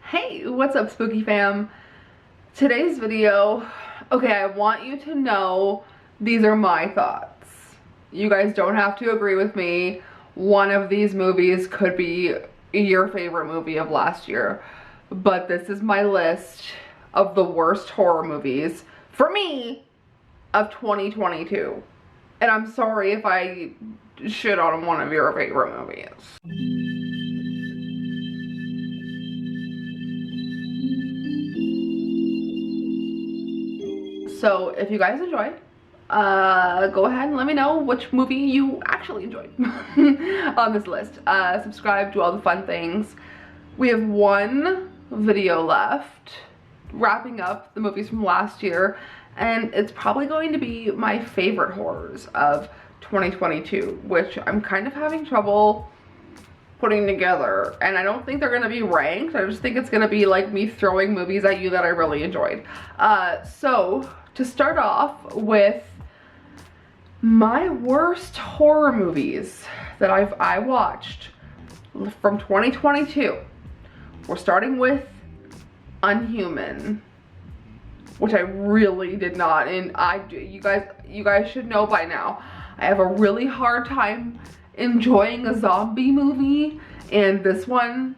Hey, what's up, Spooky fam? Today's video, okay, I want you to know these are my thoughts. You guys don't have to agree with me. One of these movies could be your favorite movie of last year, but this is my list of the worst horror movies, for me, of 2022. And I'm sorry if I shit on one of your favorite movies. So if you guys enjoy, go ahead and let me know which movie you actually enjoyed on this list. Subscribe, do all the fun things. We have one video left, wrapping up the movies from last year, and it's probably going to be my favorite horrors of 2022, which I'm kind of having trouble putting together, and I don't think they're gonna be ranked. I just think it's gonna be like me throwing movies at you that I really enjoyed. So to start off with my worst horror movies that I watched from 2022, we're starting with UNHUMAN, which I really did not, and you guys should know by now, I have a really hard time enjoying a zombie movie, and this one,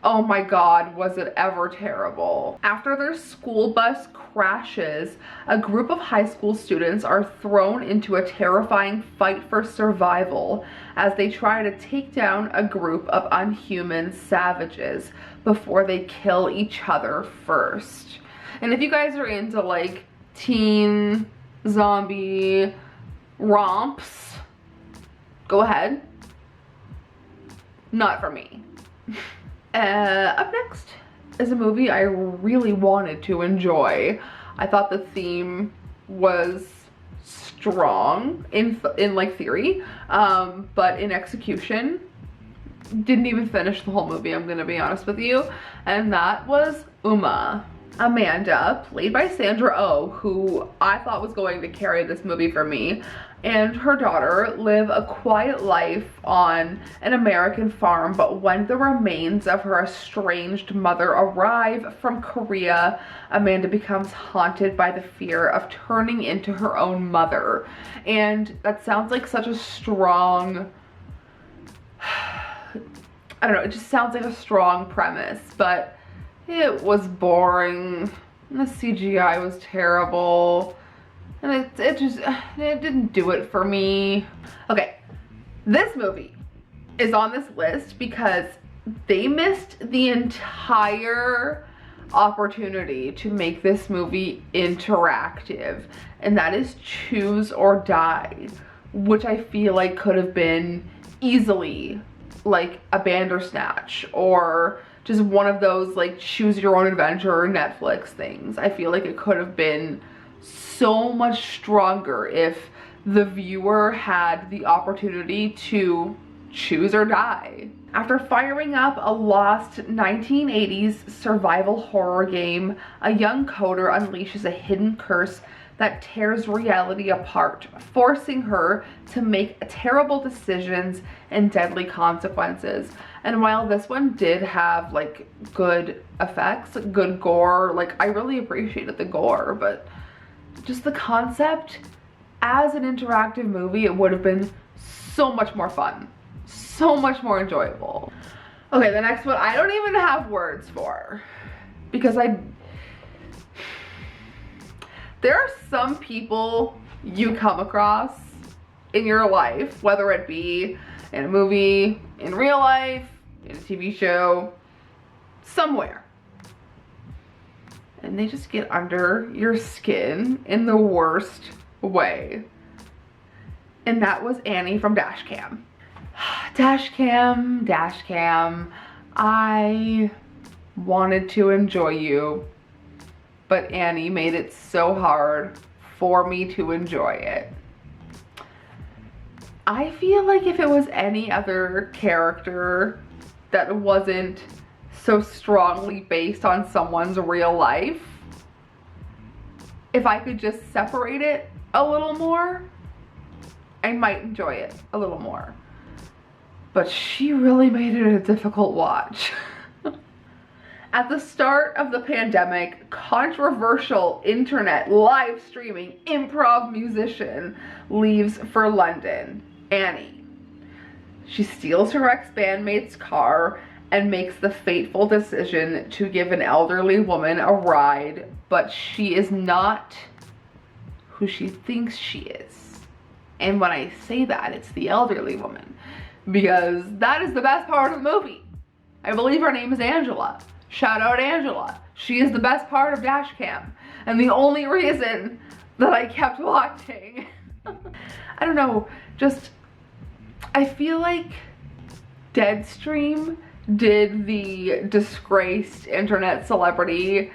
oh my god, was it ever terrible. After their school bus crashes, a group of high school students are thrown into a terrifying fight for survival as they try to take down a group of unhuman savages before they kill each other first. And if you guys are into like teen zombie romps, go ahead. Not for me. Up next is a movie I really wanted to enjoy. I thought the theme was strong in like theory, but in execution, didn't even finish the whole movie, I'm gonna be honest with you, and that was UMMA. Amanda, played by Sandra Oh, who I thought was going to carry this movie for me, and her daughter live a quiet life on an American farm, but when the remains of her estranged mother arrive from Korea, Amanda becomes haunted by the fear of turning into her own mother. And that sounds like such a strong, I don't know, it just sounds like a strong premise, but it was boring, and the CGI was terrible, and it didn't do it for me. Okay, this movie is on this list because they missed the entire opportunity to make this movie interactive, and that is Choose or Die, which I feel like could have been easily like a Bandersnatch or just one of those like choose your own adventure or Netflix things. I feel like it could have been so much stronger if the viewer had the opportunity to choose or die. After firing up a lost 1980s survival horror game, a young coder unleashes a hidden curse that tears reality apart, forcing her to make terrible decisions and deadly consequences. And while this one did have like good effects, good gore, like I really appreciated the gore, but just the concept as an interactive movie, it would have been so much more fun, so much more enjoyable. Okay, the next one I don't even have words for, because there are some people you come across in your life, whether it be in a movie, in real life, in a TV show, somewhere, and they just get under your skin in the worst way. And that was Annie from DASHCAM. DASHCAM, I wanted to enjoy you, but Annie made it so hard for me to enjoy it. I feel like if it was any other character that wasn't so strongly based on someone's real life, if I could just separate it a little more, I might enjoy it a little more. But she really made it a difficult watch. At the start of the pandemic, controversial internet live streaming improv musician leaves for London, Annie. She steals her ex-bandmate's car and makes the fateful decision to give an elderly woman a ride, but she is not who she thinks she is. And when I say that, it's the elderly woman, because that is the best part of the movie. I believe her name is Angela. Shout out Angela. She is the best part of DASHCAM, and the only reason that I kept watching. I don't know, just, I feel like Deadstream did the disgraced internet celebrity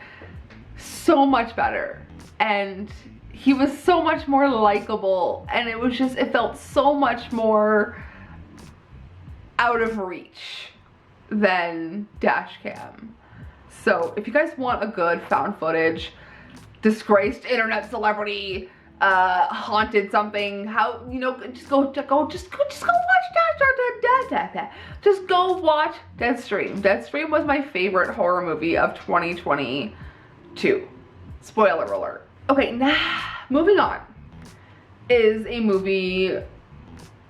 so much better, and he was so much more likable, and it was just, it felt so much more out of reach than DASHCAM. So if you guys want a good found footage, disgraced internet celebrity, haunted something, how, you know, just go watch just go watch Deadstream. Deadstream was my favorite horror movie of 2022. Spoiler alert. Okay, now moving on is a movie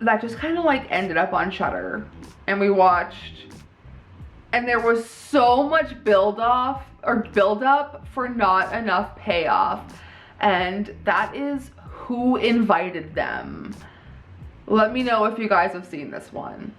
that just kind of like ended up on Shudder, and we watched, and there was so much build up for not enough payoff, and that is Who Invited Them. Let me know if you guys have seen this one.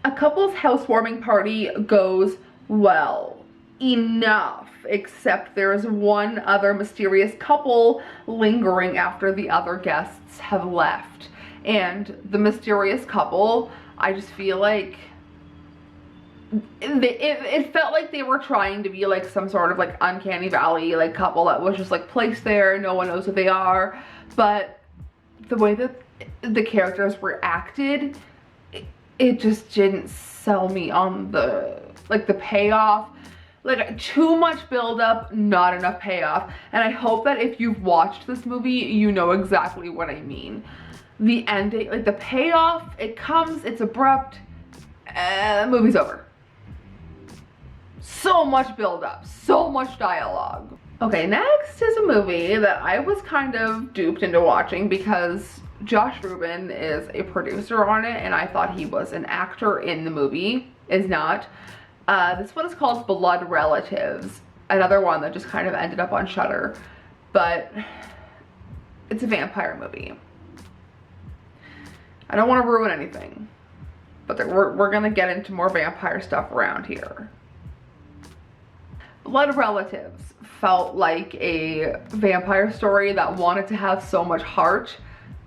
A couple's housewarming party goes well enough, except there is one other mysterious couple lingering after the other guests have left. And the mysterious couple, I just feel like it felt like they were trying to be like some sort of like uncanny valley like couple that was just like placed there, no one knows who they are, but the way that the characters were acted, it just didn't sell me on the like the payoff. Like, too much build up, not enough payoff. And I hope that if you've watched this movie, you know exactly what I mean. The ending, like the payoff, it comes, it's abrupt, and the movie's over. So much build up, so much dialogue. Okay, next is a movie that I was kind of duped into watching because Josh Rubin is a producer on it, and I thought he was an actor in the movie. Is not. This one is called Blood Relatives, another one that just kind of ended up on Shudder, but it's a vampire movie. I don't want to ruin anything, but we're gonna get into more vampire stuff around here. Blood Relatives felt like a vampire story that wanted to have so much heart,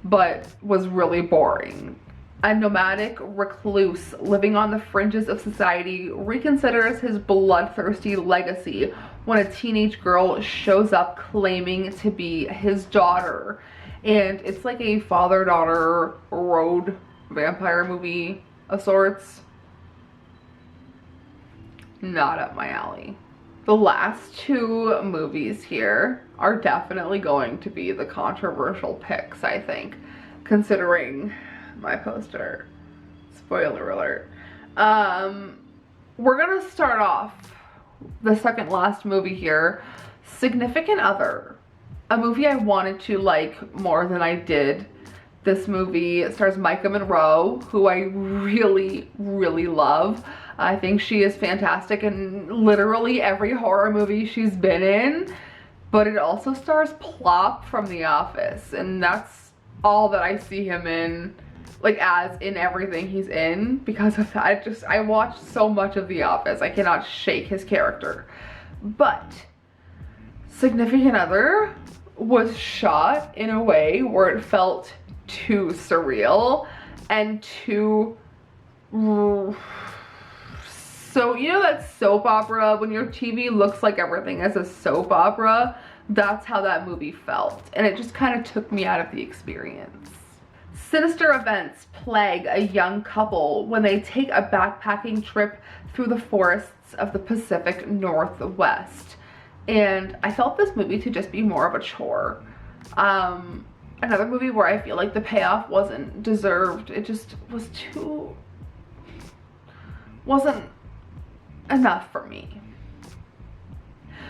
but was really boring. A nomadic recluse living on the fringes of society reconsiders his bloodthirsty legacy when a teenage girl shows up claiming to be his daughter. And it's like a father-daughter road vampire movie of sorts. Not up my alley. The last two movies here are definitely going to be the controversial picks, I think, considering my poster. Spoiler alert. We're gonna start off the second last movie here, Significant Other, a movie I wanted to like more than I did. This movie stars Micah Monroe, who I really, really love. I think she is fantastic in literally every horror movie she's been in, but it also stars Plop from The Office, and that's all that I see him in, like as in everything he's in, because of that. I watched so much of The Office, I cannot shake his character. But Significant Other was shot in a way where it felt too surreal and too, so you know that soap opera, when your TV looks like everything is a soap opera? That's how that movie felt, and it just kind of took me out of the experience. Sinister events plague a young couple when they take a backpacking trip through the forests of the Pacific Northwest. And I felt this movie to just be more of a chore. Another movie where I feel like the payoff wasn't deserved. It just was wasn't enough for me.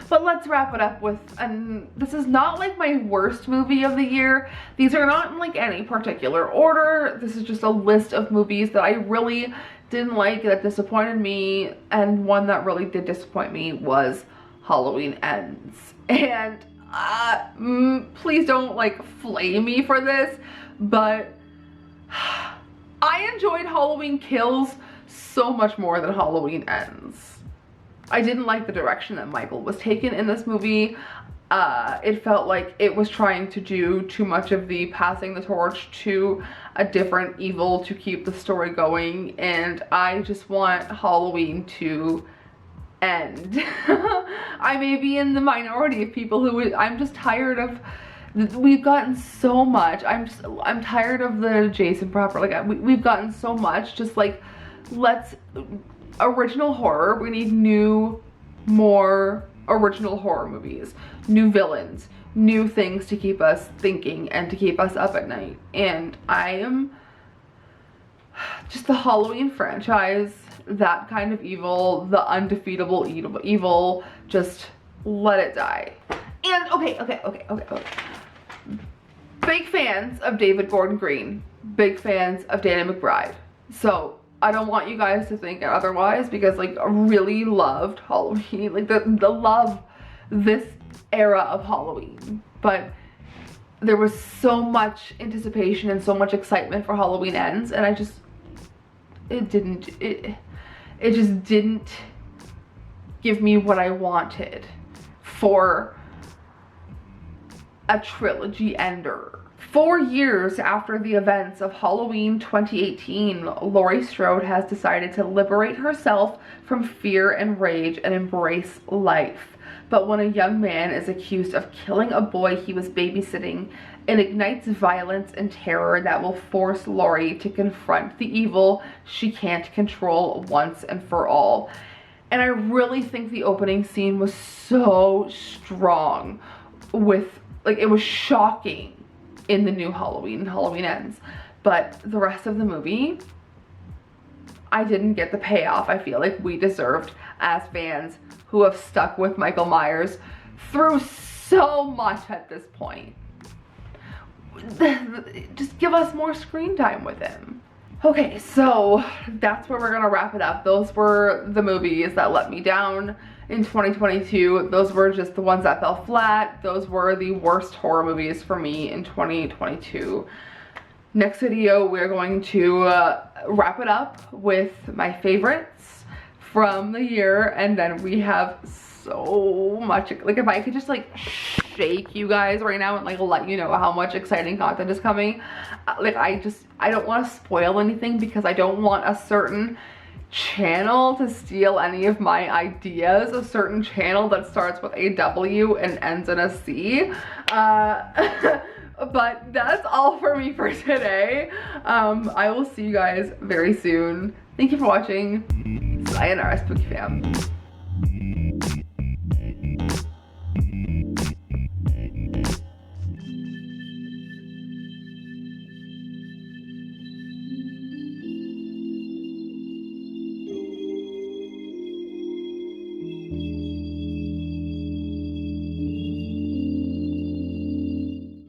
But let's wrap it up with, and this is not like my worst movie of the year. These are not in like any particular order. This is just a list of movies that I really didn't like, that disappointed me, and one that really did disappoint me was Halloween Ends. And please don't like flame me for this, but I enjoyed Halloween Kills so much more than Halloween Ends. I didn't like the direction that Michael was taken in this movie. It felt like it was trying to do too much of the passing the torch to a different evil to keep the story going, and I just want Halloween to end. I may be in the minority of people who, I'm just tired of, we've gotten so much. I'm tired of the Jason proper, like we've gotten so much. Just like, let's, original horror, we need new, more original horror movies, new villains, new things to keep us thinking and to keep us up at night. And I am just the Halloween franchise, that kind of evil, the undefeatable evil, just let it die. And okay. Big fans of David Gordon Green, big fans of Danny McBride. So I don't want you guys to think otherwise, because like I really loved Halloween, like the love this era of Halloween. But there was so much anticipation and so much excitement for Halloween Ends, and it just didn't give me what I wanted for a trilogy ender. 4 years after the events of Halloween 2018, Laurie Strode has decided to liberate herself from fear and rage and embrace life. But when a young man is accused of killing a boy he was babysitting, it ignites violence and terror that will force Laurie to confront the evil she can't control once and for all. And I really think the opening scene was so strong with, like, it was shocking in the new Halloween Ends. But the rest of the movie, I didn't get the payoff I feel like we deserved as fans who have stuck with Michael Myers through so much at this point. Just give us more screen time with him. Okay, so that's where we're gonna wrap it up. Those were the movies that let me down in 2022. Those were just the ones that fell flat. Those were the worst horror movies for me in 2022. Next video, we're going to wrap it up with my favorites from the year, and then we have so much, like, if I could just like shake you guys right now and like let you know how much exciting content is coming. Like, I don't want to spoil anything because I don't want a certain channel to steal any of my ideas, a certain channel that starts with a W and ends in a C. But that's all for me for today. I will see you guys very soon. Thank you for watching. Sayonara, Spooky fam.